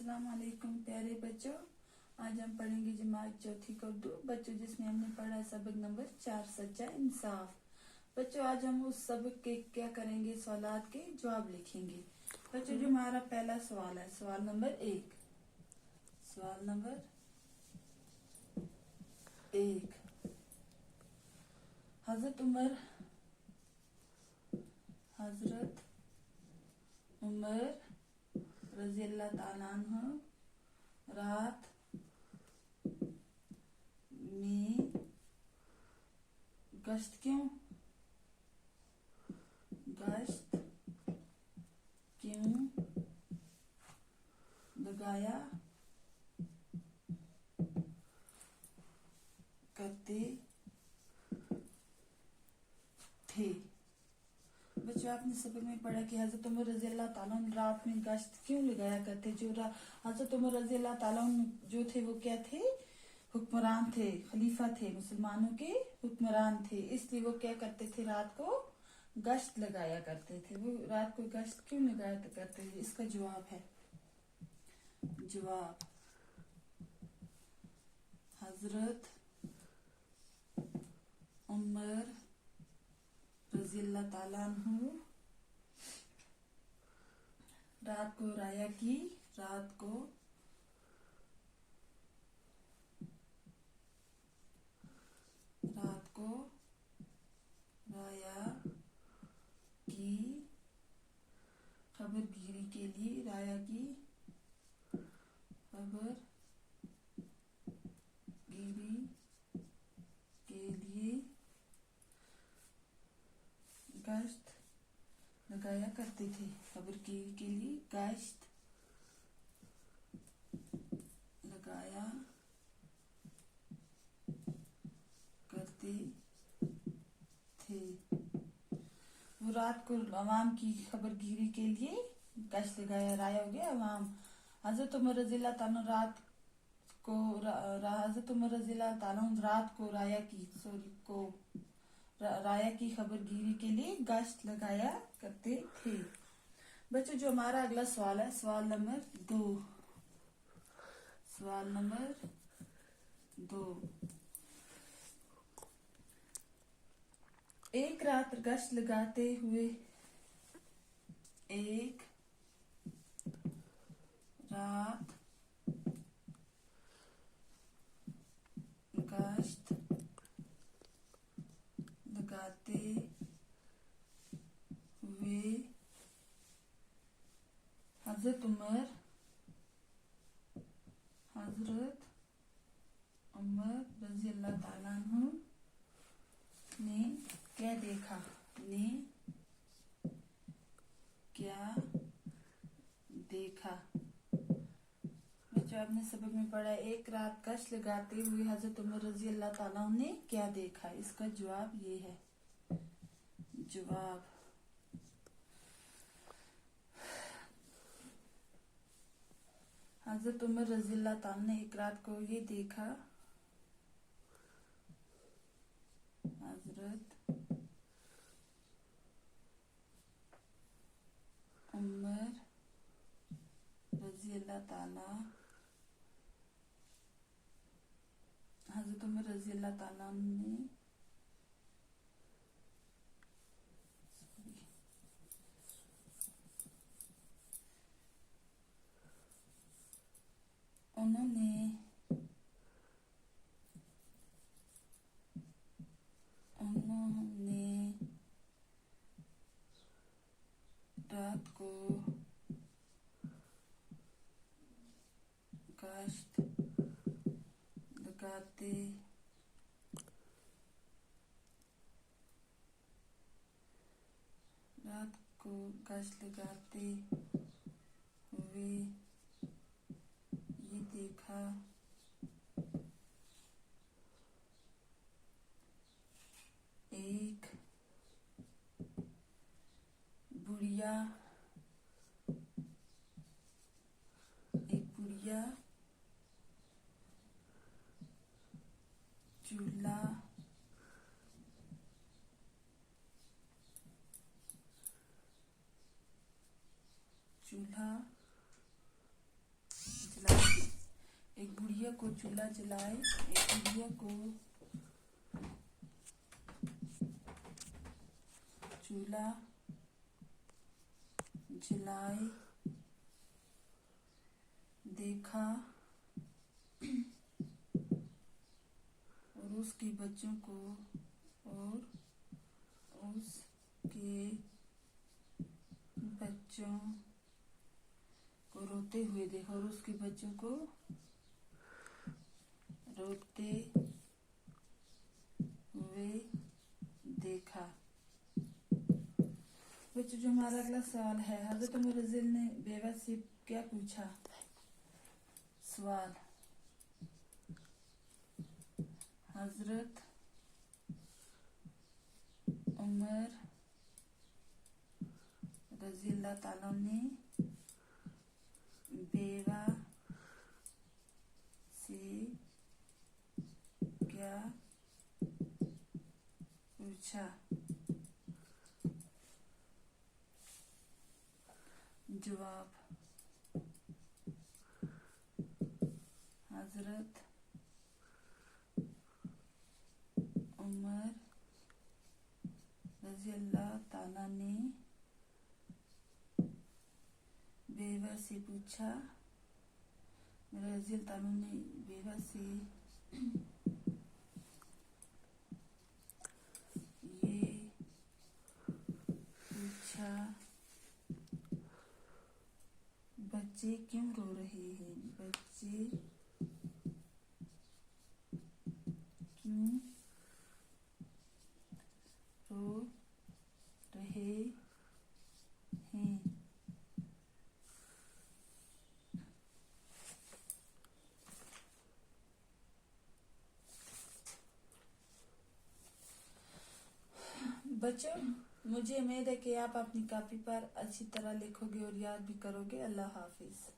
अस्सलाम वालेकुम प्यारे बच्चों। आज हम पढ़ेंगे जमात चौथी का उर्दू बच्चों, जिसमें हमने पढ़ा सबक नंबर 4 सच्चा इंसाफ। बच्चों आज हम उस सबक के क्या करेंगे, सवालात के जवाब लिखेंगे। बच्चों जो हमारा पहला सवाल है, सवाल नंबर 1। सवाल नंबर 1, हजरत उमर रजी अल्लाह ताला अन्हु रात में गश्त क्यों लगाया करते थे। बच्चों आपने सबक में पढ़ा कि हजरत उमर रजी अल्लाह ताला अन्हु रात में गश्त क्यों लगाया करते। जो हजरत उमर रजी अल्लाह ताला अन्हु जो थे वो क्या थे, हुक्मरान थे, खलीफा थे, मुसलमानों के हुक्मरान थे। इसलिए वो क्या करते थे, रात को गश्त लगाया करते थे। वो रात को गश्त क्यों लगाया करते थे, इसका जवाब है, जवाब हजरत उमर रजी अल्लाह ताला अन्हु रात को राया की खबरगिरी के लिए गश्त लगाया करते थे। खबरगिरी के लिए गश्त लगाया करते थे। वो रात को अवाम की खबरगिरी के लिए गश्त लगाया, राया हो गया अवाम। हजरत उमर रज़ी अल्लाह ताला रात को राया की खबरगिरी के लिए गश्त लगाया करते थे। बच्चों जो हमारा अगला सवाल है, सवाल नंबर 2। सवाल नंबर 2, एक रात गश्त लगाते हुए हजरत उमर रजी अल्लाह ताला अन्हु ने क्या देखा, बच्चों आपने सबक में पढ़ा, एक रात गश्त लगाते हुए हजरत उमर रजी अल्लाह ताला अन्हु ने क्या देखा। इसका जवाब ये है, जवाब हजरत उमर रजी अल्लाह ताला ने एक रात को ये देखा, हजरत उमर रजी अल्लाह ताला ने उन्होंने रात को गश्त लगाते हुए ये देखा, एक बुढ़िया चूल्हा चिड़िया को चूल्हा जलाए, एक चिड़िया को चूल्हा जलाए देखा और उसके बच्चों को रोते हुए देखा और उसके बच्चों को रोते हुए देखा। बच्चों, जो हमारा अगला सवाल है, हजरत उमर रज़ी ने बेवा से क्या पूछा? सवाल, हजरत उमर रज़ी अल्लाह ताला ने बेवा से क्या पूछा? जवाब, हजरत उमर रज़ी अल्लाह ताला ने बेवा से पूछा, रज़ी अल्लाह ताला ने बेवा से ये पूछा, बच्चे क्यों रो रहे हैं? बच्चे क्यों रो रहे हैं? बच्चों, मुझे उम्मीद है कि आप अपनी कॉपी पर अच्छी तरह लिखोगे और याद भी करोगे। अल्लाह हाफिज।